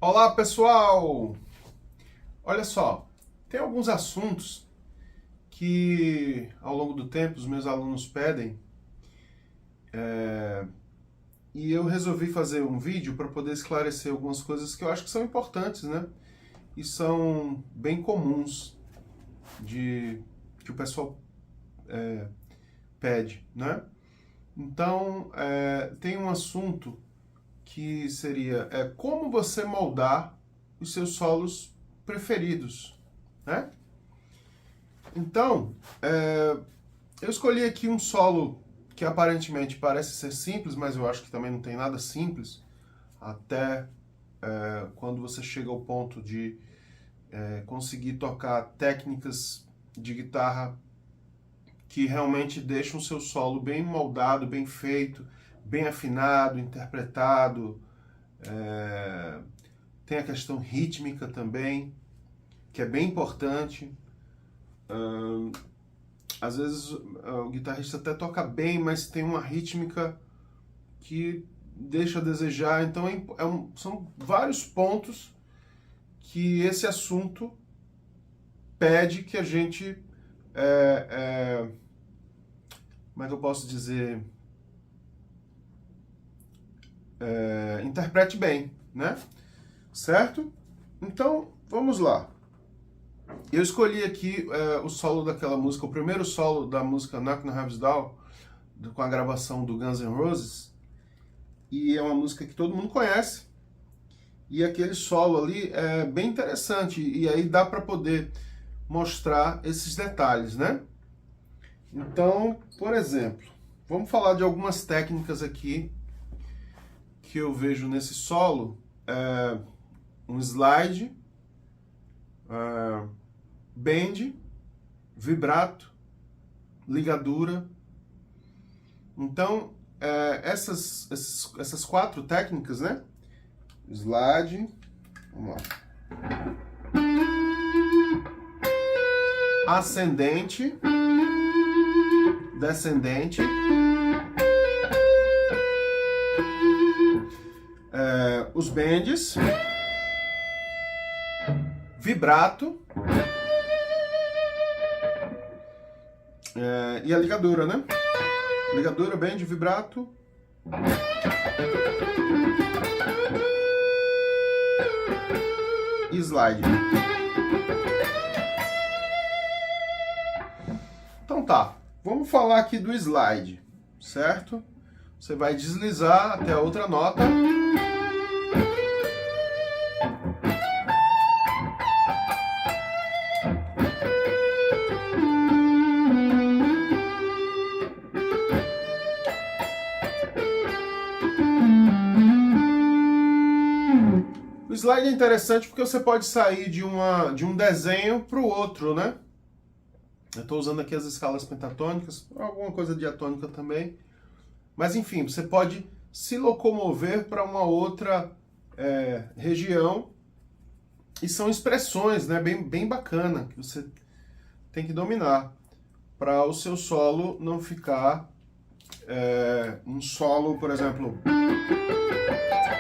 Olá, pessoal! Olha só, tem alguns assuntos que ao longo do tempo os meus alunos pedem e eu resolvi fazer um vídeo para poder esclarecer algumas coisas que eu acho que são importantes, né? E são bem comuns que o pessoal pede, né? Então, tem um assunto que seria como você moldar os seus solos preferidos, né? Então, eu escolhi aqui um solo que aparentemente parece ser simples, mas eu acho que também não tem nada simples, até quando você chega ao ponto de conseguir tocar técnicas de guitarra que realmente deixam o seu solo bem moldado, bem feito, bem afinado, interpretado. Tem a questão rítmica também, que é bem importante. Às vezes o guitarrista até toca bem, mas tem uma rítmica que deixa a desejar. Então são vários pontos que esse assunto pede que a gente, como é que eu posso dizer, interprete bem, né? Certo? Então, vamos lá. Eu escolhi aqui o solo daquela música, o primeiro solo da música Knock on Heaven's Door, com a gravação do Guns N' Roses, e é uma música que todo mundo conhece, e aquele solo ali é bem interessante, e aí dá para poder mostrar esses detalhes, né? Então, por exemplo, vamos falar de algumas técnicas aqui que eu vejo nesse solo. Um slide, bend, vibrato, ligadura. Então, essas quatro técnicas, né? Slide, vamos lá. Ascendente, descendente, os bends, vibrato e a ligadura, né? Ligadura, bend, vibrato. E slide. Então tá, vamos falar aqui do slide, certo? Você vai deslizar até a outra nota. O slide é interessante porque você pode sair de um desenho para o outro, né? Eu estou usando aqui as escalas pentatônicas, alguma coisa diatônica também. Mas enfim, você pode se locomover para uma outra região. E são expressões, né, bem bacana, que você tem que dominar para o seu solo não ficar um solo, por exemplo,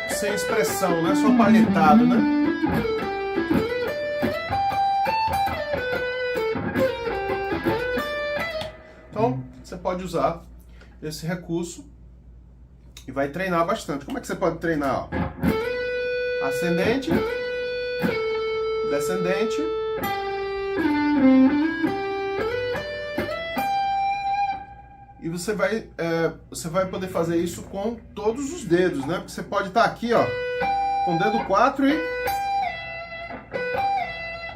sem expressão, né? Só palhetado, né? Então, você pode usar esse recurso e vai treinar bastante. Como é que você pode treinar? Ó? Ascendente, descendente, e você vai poder fazer isso com todos os dedos, né? Porque você pode estar aqui, ó, com o dedo 4 e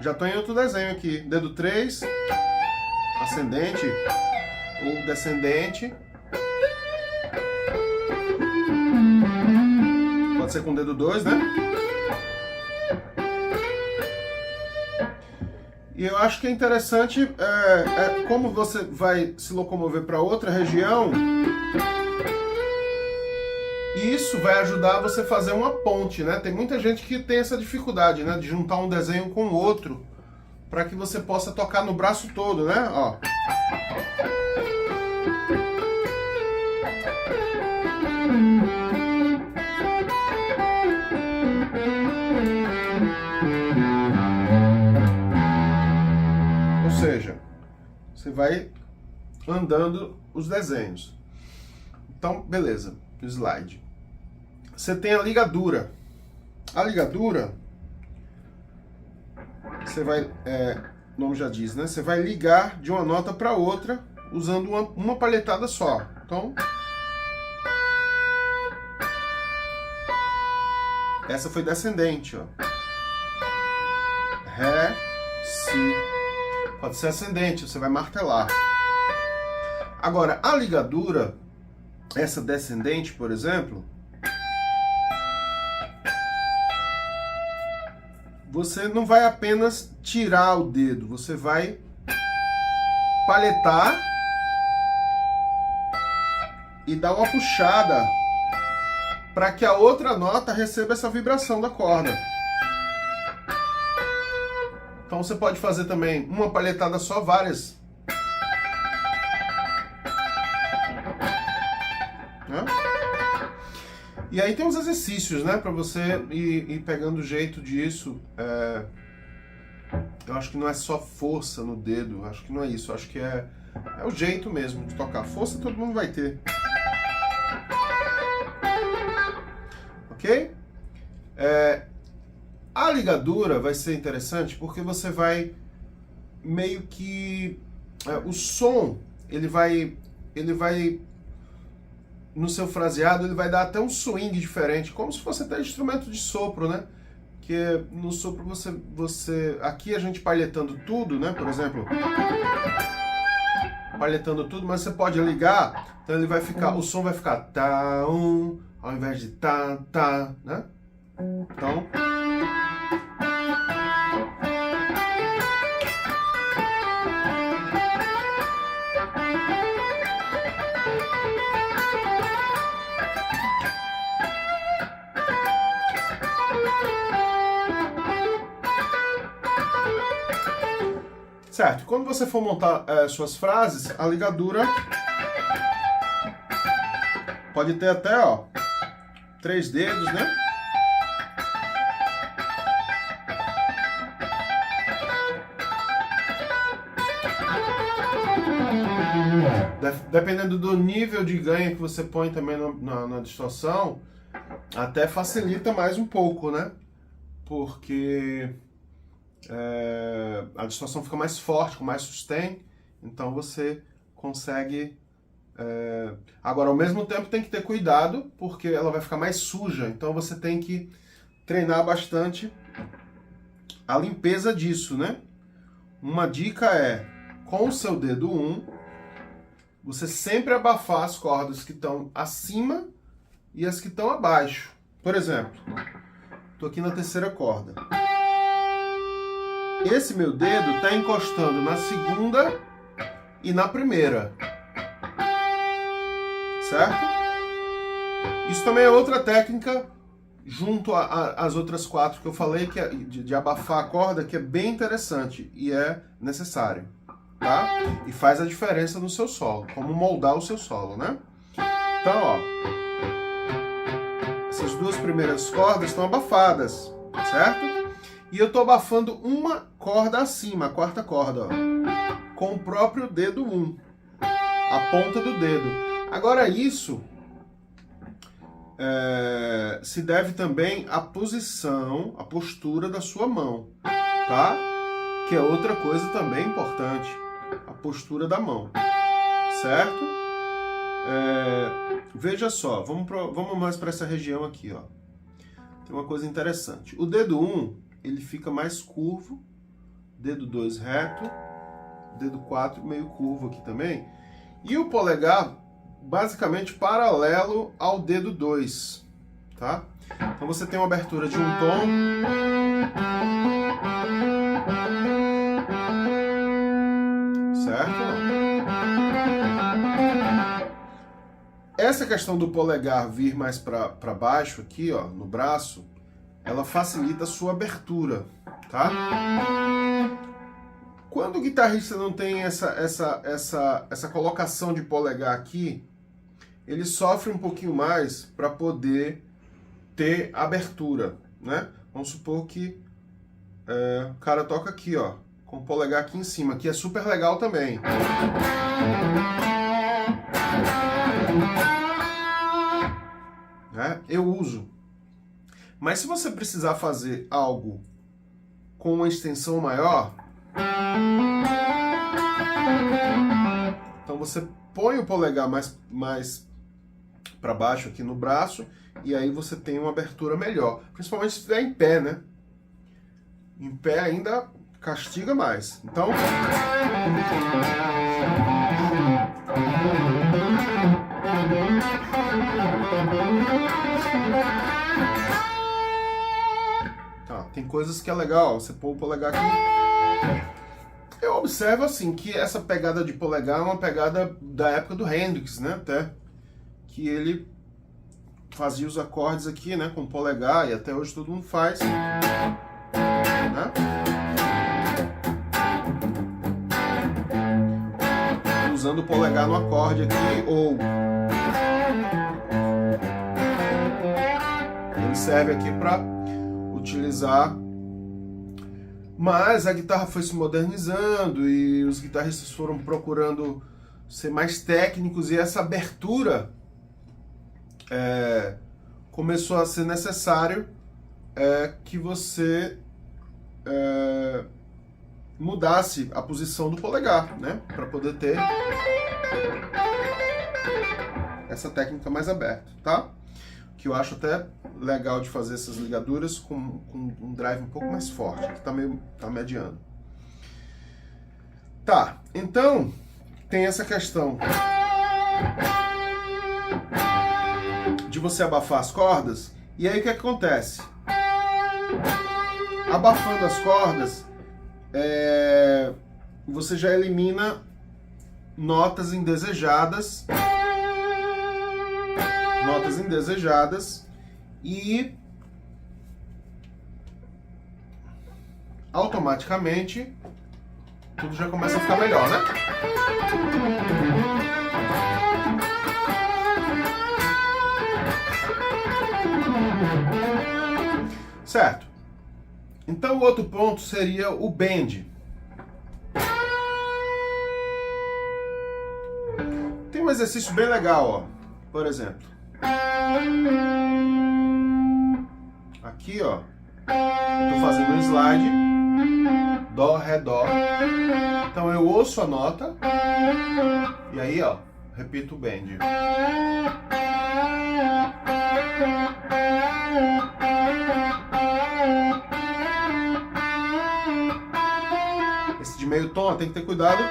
já estou em outro desenho aqui. Dedo 3, ascendente ou descendente. Pode ser com o dedo 2, né? E eu acho que é interessante como você vai se locomover para outra região. E isso vai ajudar você a fazer uma ponte, né? Tem muita gente que tem essa dificuldade, né? De juntar um desenho com o outro, para que você possa tocar no braço todo, né? Ó. vai andando os desenhos. Então, beleza, slide. Você tem a ligadura. A ligadura, você vai, o nome já diz, né? Você vai ligar de uma nota para outra usando uma palhetada só. Então, essa foi descendente, ó. Ré, Si. Pode ser ascendente, você vai martelar. Agora, a ligadura, essa descendente, por exemplo, você não vai apenas tirar o dedo, você vai palhetar e dar uma puxada para que a outra nota receba essa vibração da corda. Então você pode fazer também uma palhetada só, várias. Né? E aí tem uns exercícios, né, para você ir pegando o jeito disso. Eu acho que não é só força no dedo, acho que não é isso, acho que é o jeito mesmo de tocar. Força todo mundo vai ter. Ok? A ligadura vai ser interessante porque você vai meio que... o som, ele vai no seu fraseado, ele vai dar até um swing diferente, como se fosse até instrumento de sopro, né? Que no sopro você... Aqui a gente palhetando tudo, né? Por exemplo, palhetando tudo, mas você pode ligar, então ele vai ficar... O som vai ficar tá, ao invés de tá, né? Então... Certo, quando você for montar suas frases, a ligadura pode ter até, ó, 3 dedos, né? Dependendo do nível de ganho que você põe também na distorção, até facilita mais um pouco, né? Porque... a distorção fica mais forte, com mais sustain, então você consegue... Agora, ao mesmo tempo, tem que ter cuidado, porque ela vai ficar mais suja, então você tem que treinar bastante a limpeza disso, né? Uma dica é, com o seu dedo 1, você sempre abafar as cordas que estão acima e as que estão abaixo. Por exemplo, estou aqui na terceira corda. Esse meu dedo está encostando na segunda e na primeira. Certo? Isso também é outra técnica, junto às outras 4 que eu falei, que é de abafar a corda, que é bem interessante e é necessário. Tá? E faz a diferença no seu solo, como moldar o seu solo, né? Então, ó, essas 2 primeiras cordas estão abafadas, certo? E eu estou abafando uma corda acima, a 4ª corda, ó, com o próprio dedo 1, a ponta do dedo. Agora isso se deve também à posição, à postura da sua mão, tá? Que é outra coisa também importante, a postura da mão, certo? Veja só, vamos mais para essa região aqui, ó. Tem uma coisa interessante. O dedo 1, ele fica mais curvo, dedo 2 reto, dedo 4 meio curvo aqui também, e o polegar basicamente paralelo ao dedo 2, tá? Então você tem uma abertura de um tom, certo? Essa questão do polegar vir mais para baixo aqui, ó, no braço, ela facilita a sua abertura, tá? Quando o guitarrista não tem essa colocação de polegar aqui, ele sofre um pouquinho mais para poder ter abertura, né? Vamos supor que o cara toca aqui, ó, com o polegar aqui em cima, que é super legal também. Eu uso. Mas se você precisar fazer algo com uma extensão maior, então você põe o polegar mais para baixo aqui no braço e aí você tem uma abertura melhor. Principalmente se estiver em pé, né? Em pé ainda castiga mais. Então... tem coisas que é legal, você põe o polegar aqui. Eu observo assim que essa pegada de polegar é uma pegada da época do Hendrix, né? Até que ele fazia os acordes aqui, né? Com o polegar, e até hoje todo mundo faz. Né? Usando o polegar no acorde aqui, ou ele serve aqui para utilizar, mas a guitarra foi se modernizando e os guitarristas foram procurando ser mais técnicos e essa abertura começou a ser necessário que você mudasse a posição do polegar, né, para poder ter essa técnica mais aberta, tá? Que eu acho até legal de fazer essas ligaduras com um drive um pouco mais forte, que tá mediano. Tá, então tem essa questão de você abafar as cordas, e aí o que acontece? Abafando as cordas, você já elimina notas indesejadas, e automaticamente tudo já começa a ficar melhor, né? Certo. Então o outro ponto seria o bend. Tem um exercício bem legal, ó. Por exemplo, aqui, ó, eu tô fazendo um slide, dó, ré, dó. Então eu ouço a nota e aí, ó, repito o bend. Esse de meio tom, ó, tem que ter cuidado,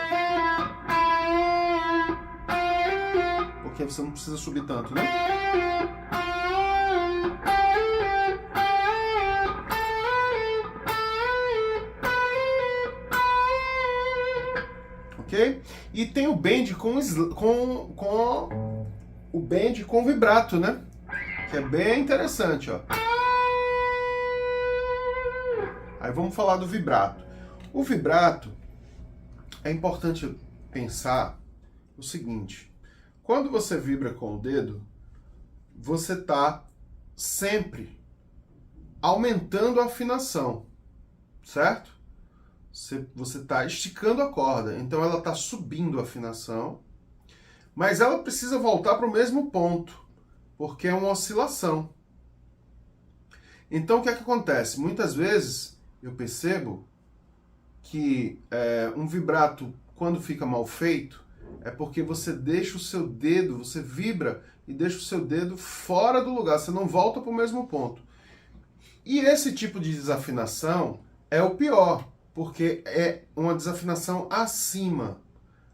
porque você não precisa subir tanto, né? Ok? E tem o bend com o bend com vibrato, né? Que é bem interessante, ó. Aí vamos falar do vibrato. O vibrato é importante pensar o seguinte: quando você vibra com o dedo, você está sempre aumentando a afinação, certo? Você está esticando a corda, então ela está subindo a afinação, mas ela precisa voltar para o mesmo ponto, porque é uma oscilação. Então o que é que acontece? Muitas vezes eu percebo que um vibrato, quando fica mal feito, é porque você deixa o seu dedo, você vibra e deixa o seu dedo fora do lugar, você não volta para o mesmo ponto. E esse tipo de desafinação é o pior, porque é uma desafinação acima.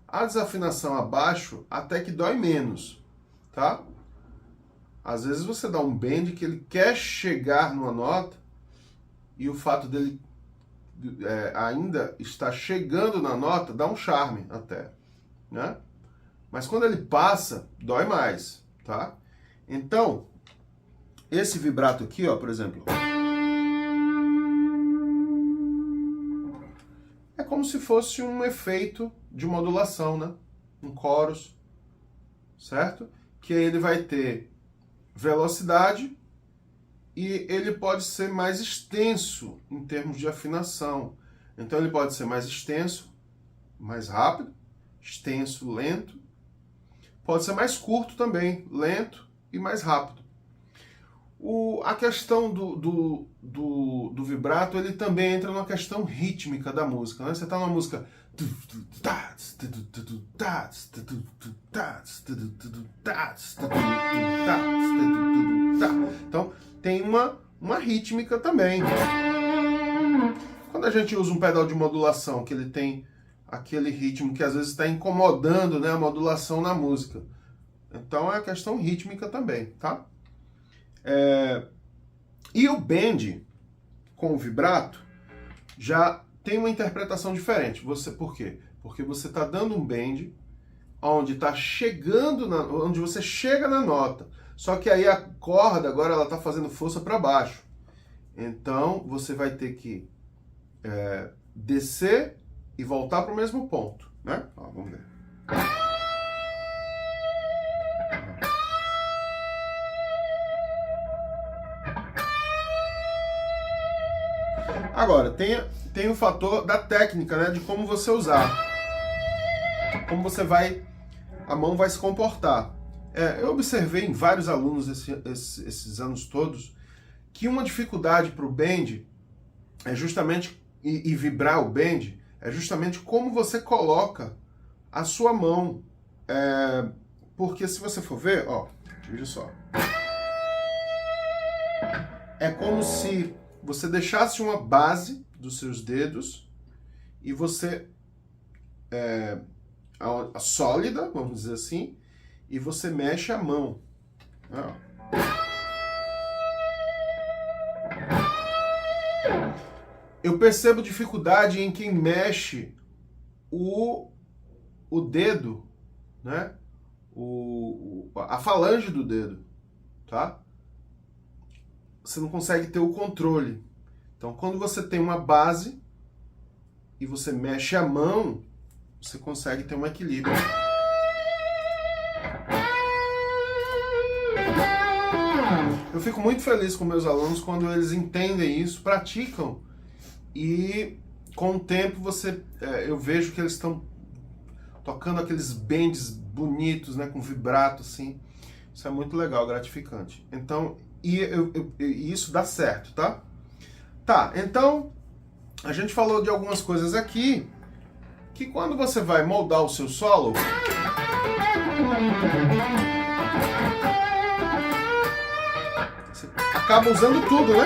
A desafinação abaixo até que dói menos, tá? Às vezes você dá um bend que ele quer chegar numa nota e o fato dele ainda estar chegando na nota dá um charme até, né? Mas quando ele passa, dói mais, tá? Então, esse vibrato aqui, ó, por exemplo, é como se fosse um efeito de modulação, né? Um chorus, certo? Que aí ele vai ter velocidade e ele pode ser mais extenso em termos de afinação. Então ele pode ser mais extenso, mais rápido, extenso, lento. Pode ser mais curto também, lento e mais rápido. A questão do vibrato, ele também entra na questão rítmica da música, né? Você está numa música... Então, tem uma rítmica também. Quando a gente usa um pedal de modulação, que ele tem aquele ritmo que às vezes está incomodando, né, a modulação na música. Então é a questão rítmica também, tá? E o bend com o vibrato já tem uma interpretação diferente. Por quê? Porque você está dando um bend onde está chegando, onde você chega na nota. Só que aí a corda agora ela está fazendo força para baixo. Então você vai ter que descer e voltar para o mesmo ponto, né? Ó, vamos ver. Agora, tem o fator da técnica, né? De como você usar. Como a mão vai se comportar. Eu observei em vários alunos esses anos todos que uma dificuldade para o bend é justamente, e vibrar o bend, é justamente como você coloca a sua mão. Porque se você for ver, ó, veja só. É como se você deixasse uma base dos seus dedos e você... a sólida, vamos dizer assim, e você mexe a mão. Ó. Eu percebo dificuldade em quem mexe o dedo, né? A falange do dedo, tá? Você não consegue ter o controle. Então, quando você tem uma base e você mexe a mão, você consegue ter um equilíbrio. Eu fico muito feliz com meus alunos quando eles entendem isso, praticam, e com o tempo eu vejo que eles estão tocando aqueles bends bonitos, né, com vibrato, assim. Isso é muito legal, gratificante. Então, e isso dá certo, tá? Tá, então, a gente falou de algumas coisas aqui, que quando você vai moldar o seu solo, você acaba usando tudo, né?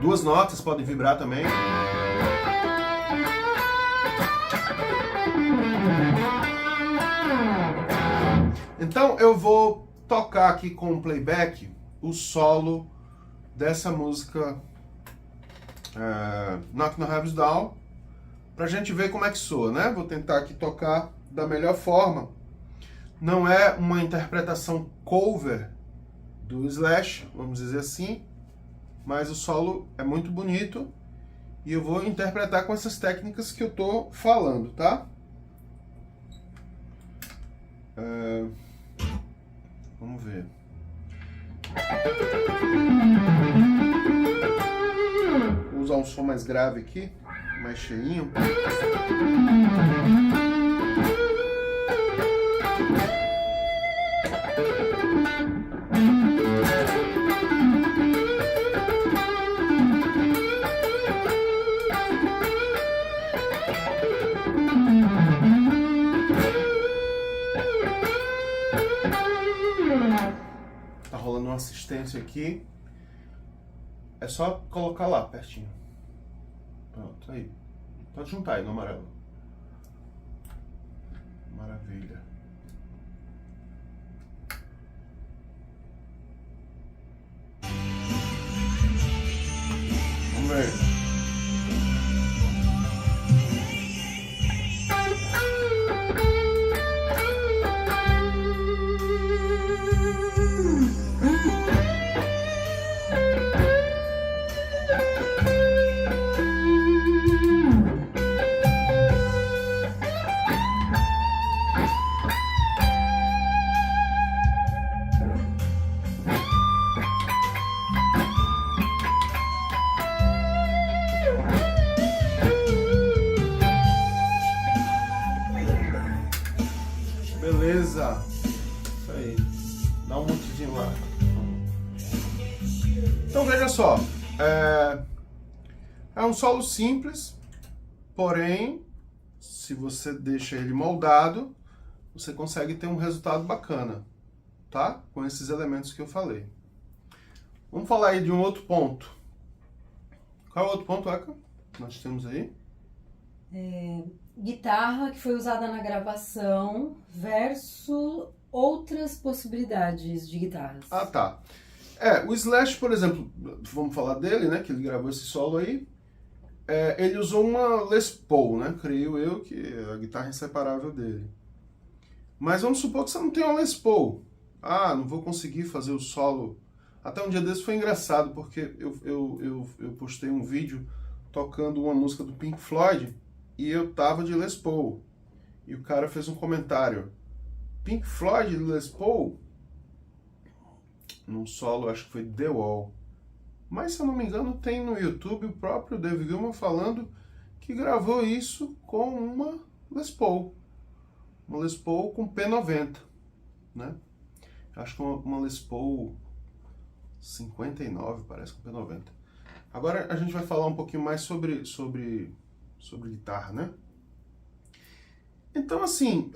Duas notas podem vibrar também. Então eu vou tocar aqui com o playback o solo dessa música Knock No Heaven Down, pra gente ver como é que soa, né? Vou tentar aqui tocar da melhor forma. Não é uma interpretação cover do Slash, vamos dizer assim, mas o solo é muito bonito e eu vou interpretar com essas técnicas que eu tô falando, tá? Vamos ver. Vou usar um som mais grave aqui, mais cheinho. Tá rolando uma assistência aqui. É só colocar lá, pertinho. Pronto, aí. Pode juntar aí no amarelo. Maravilha. Vamos ver. só, é um solo simples, porém, se você deixa ele moldado, você consegue ter um resultado bacana, tá? Com esses elementos que eu falei. Vamos falar aí de um outro ponto. Qual é o outro ponto, Eka? Nós temos aí? Guitarra que foi usada na gravação versus outras possibilidades de guitarras. Ah, tá. O Slash, por exemplo, vamos falar dele, né? Que ele gravou esse solo aí. Ele usou uma Les Paul, né? Creio eu que é a guitarra inseparável dele. Mas vamos supor que você não tem uma Les Paul. Ah, não vou conseguir fazer o solo. Até um dia desse foi engraçado, porque eu postei um vídeo tocando uma música do Pink Floyd e eu tava de Les Paul. E o cara fez um comentário. Pink Floyd de Les Paul? Num solo, acho que foi The Wall. Mas, se eu não me engano, tem no YouTube o próprio Dave Gilmour falando que gravou isso com uma Les Paul. Uma Les Paul com P90, né? Acho que uma Les Paul 59, parece, com P90. Agora a gente vai falar um pouquinho mais sobre guitarra, né? Então, assim,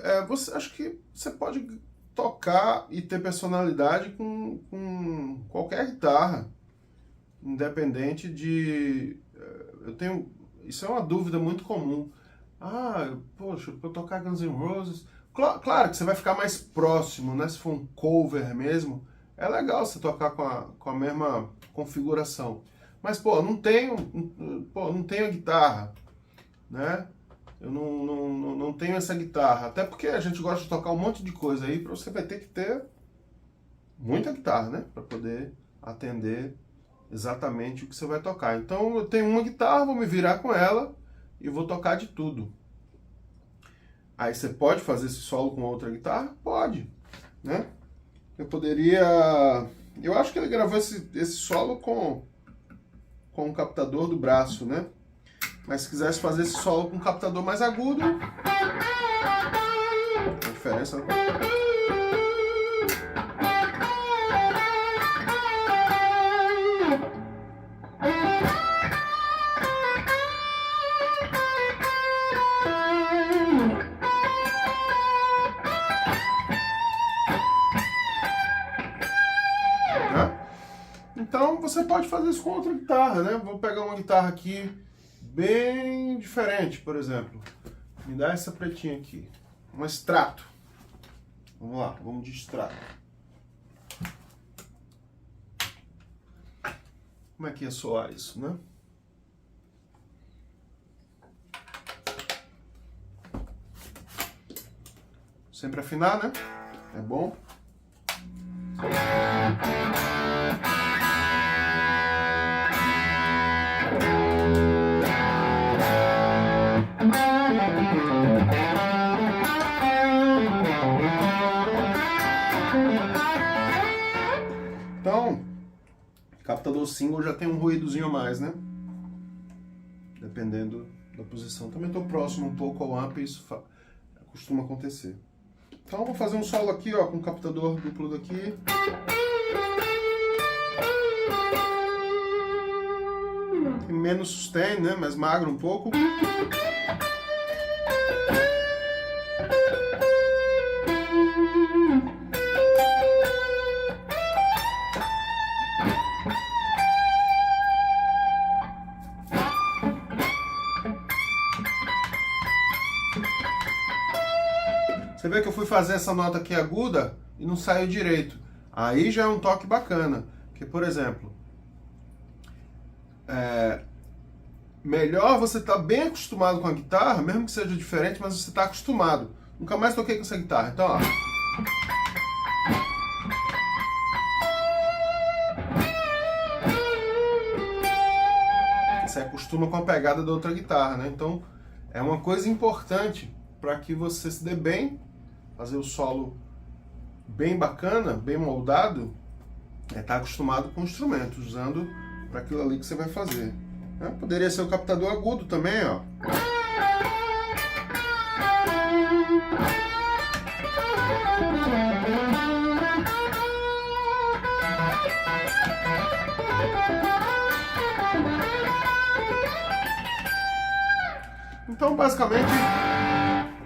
acho que você pode tocar e ter personalidade com qualquer guitarra, independente de... Isso é uma dúvida muito comum. Ah, poxa, para eu tocar Guns N' Roses... Claro que você vai ficar mais próximo, né? Se for um cover mesmo, é legal você tocar com a mesma configuração. Mas, não tenho a guitarra, né? Eu não tenho essa guitarra. Até porque a gente gosta de tocar um monte de coisa aí, você vai ter que ter muita guitarra, né? Para poder atender exatamente o que você vai tocar. Então eu tenho uma guitarra, vou me virar com ela e vou tocar de tudo. Aí você pode fazer esse solo com outra guitarra? Pode, né? Eu acho que ele gravou esse solo com o captador do braço, né? Mas se quisesse fazer esse solo com um captador mais agudo, a diferença... Então você pode fazer isso com outra guitarra, né? Vou pegar uma guitarra aqui bem diferente, por exemplo. Me dá essa pretinha aqui. Uma Strato. Vamos lá, vamos de Strato. Como é que ia soar isso, né? Sempre afinar, né? É bom. Então, captador single já tem um ruídozinho a mais, né? Dependendo da posição. Também estou próximo um pouco ao amp e isso costuma acontecer. Então, vou fazer um solo aqui, ó, com o captador duplo daqui. Tem menos sustain, né? Mais magro um pouco. Você vê que eu fui fazer essa nota aqui aguda e não saiu direito. Aí já é um toque bacana. Porque, por exemplo, melhor você estar bem acostumado com a guitarra, mesmo que seja diferente, mas você está acostumado. Nunca mais toquei com essa guitarra. Então, ó. Você acostuma com a pegada da outra guitarra, né? Então, é uma coisa importante para que você se dê bem, fazer o solo bem bacana, bem moldado, tá acostumado com o instrumento, usando para aquilo ali que você vai fazer. Poderia ser o captador agudo também, ó. Então, basicamente,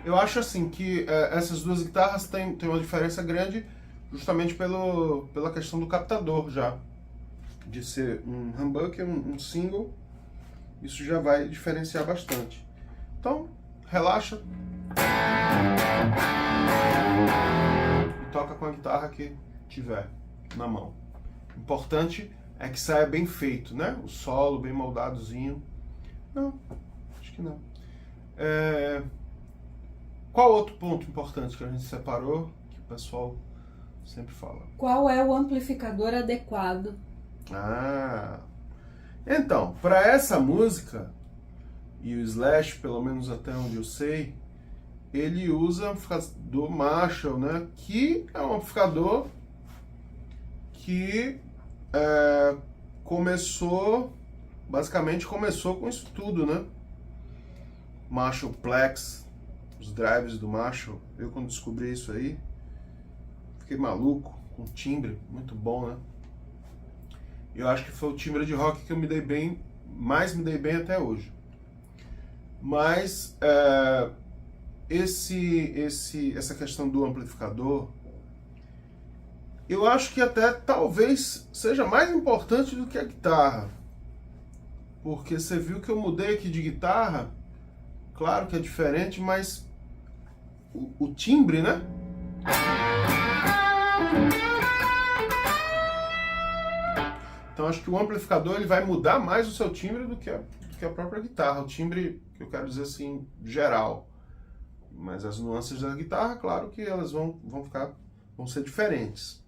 eu acho assim que essas duas guitarras têm uma diferença grande justamente pela questão do captador já. De ser um humbucker, um single, isso já vai diferenciar bastante. Então, relaxa. E toca com a guitarra que tiver na mão. Importante é que saia bem feito, né? O solo bem moldadozinho. Não, acho que não. Qual outro ponto importante que a gente separou, que o pessoal sempre fala? Qual é o amplificador adequado? Então, para essa música, e o Slash, pelo menos até onde eu sei, ele usa amplificador Marshall, né? Que é um amplificador que basicamente começou com isso tudo, né? Marshall Plex, os drives do Marshall. Eu, quando descobri isso aí, fiquei maluco, com timbre muito bom, né? Eu acho que foi o timbre de rock que eu mais me dei bem até hoje. Mas essa questão do amplificador, eu acho que até talvez seja mais importante do que a guitarra. Porque você viu que eu mudei aqui de guitarra, claro que é diferente, mas o timbre, né? Então acho que o amplificador ele vai mudar mais o seu timbre do que a própria guitarra. O timbre, que eu quero dizer assim, geral. Mas as nuances da guitarra, claro que elas vão ser diferentes.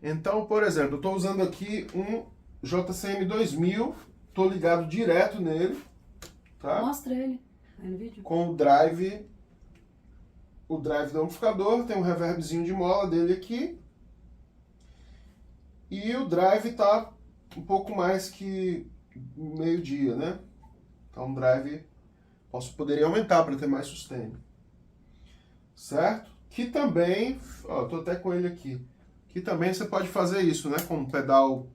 Então, por exemplo, eu estou usando aqui um JCM 2000, estou ligado direto nele. Tá? Mostra ele aí no vídeo. Com o drive do amplificador, tem um reverbzinho de mola dele aqui. E o drive está um pouco mais que meio-dia, né? Então o drive poderia aumentar para ter mais sustain. Certo? Que também, ó, eu tô até com ele aqui. Que também você pode fazer isso, né? Com um pedal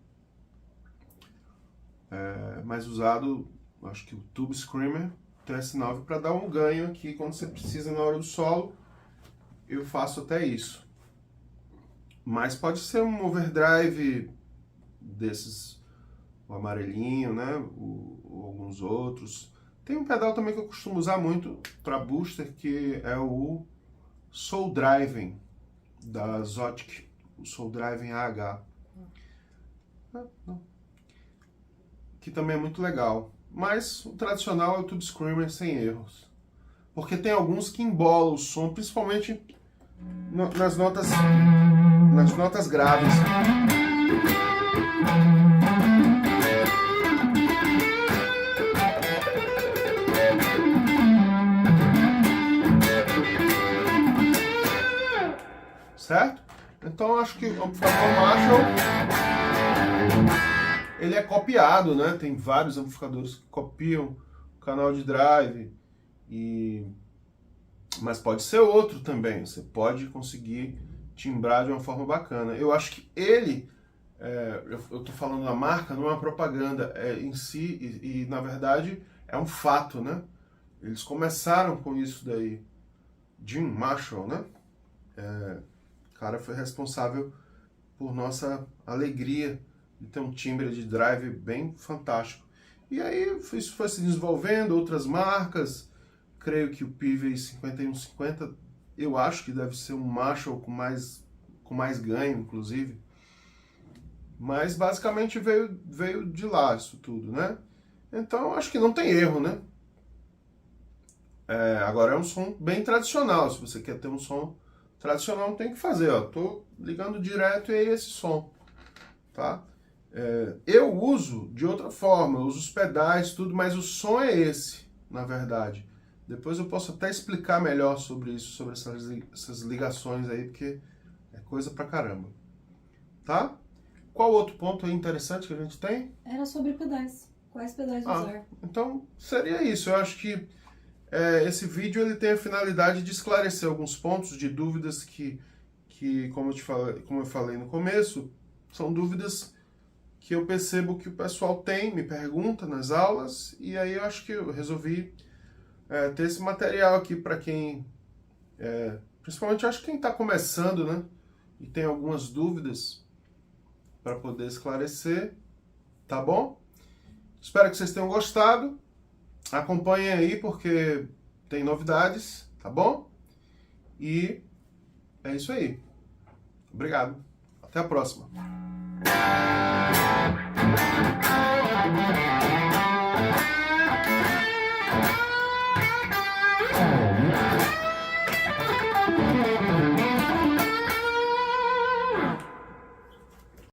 mais usado, acho que o Tube Screamer TS9, para dar um ganho aqui quando você precisa na hora do solo. Eu faço até isso. Mas pode ser um overdrive desses, o amarelinho, né? Ou alguns outros. Tem um pedal também que eu costumo usar muito para booster, que é o Soul Driving da Zotic, o Soul Driving AH. Que também é muito legal. Mas o tradicional é o Tube Screamer sem erros. Porque tem alguns que embolam o som, principalmente nas notas graves. Certo? Então acho que o amplificador Marshall ele é copiado, né? Tem vários amplificadores que copiam o canal de drive, mas pode ser outro também. Você pode conseguir timbrar de uma forma bacana. Eu acho que ele, eu estou falando da marca, não é uma propaganda em si, e na verdade é um fato, né? Eles começaram com isso daí. Jim Marshall, né? O cara foi responsável por nossa alegria de ter um timbre de drive bem fantástico. E aí isso foi se desenvolvendo, outras marcas, creio que o Peavey 5150, eu acho que deve ser um Marshall com mais ganho, inclusive. Mas basicamente veio de lá isso tudo, né? Então acho que não tem erro, né? Agora é um som bem tradicional, se você quer ter um som tradicional não tem o que fazer, ó. Tô ligando direto e é esse som, tá? Eu uso de outra forma, eu uso os pedais, tudo, mas o som é esse, na verdade. Depois eu posso até explicar melhor sobre isso, sobre essas ligações aí, porque é coisa pra caramba, tá? Qual outro ponto aí interessante que a gente tem? Era sobre pedais. Quais pedais usar? Então seria isso, eu acho que esse vídeo ele tem a finalidade de esclarecer alguns pontos de dúvidas que como eu falei no começo, são dúvidas que eu percebo que o pessoal me pergunta nas aulas, e aí eu acho que eu resolvi ter esse material aqui para quem, principalmente acho que quem está começando, né? E tem algumas dúvidas para poder esclarecer, tá bom? Espero que vocês tenham gostado. Acompanhem aí porque tem novidades, tá bom? E é isso aí. Obrigado. Até a próxima.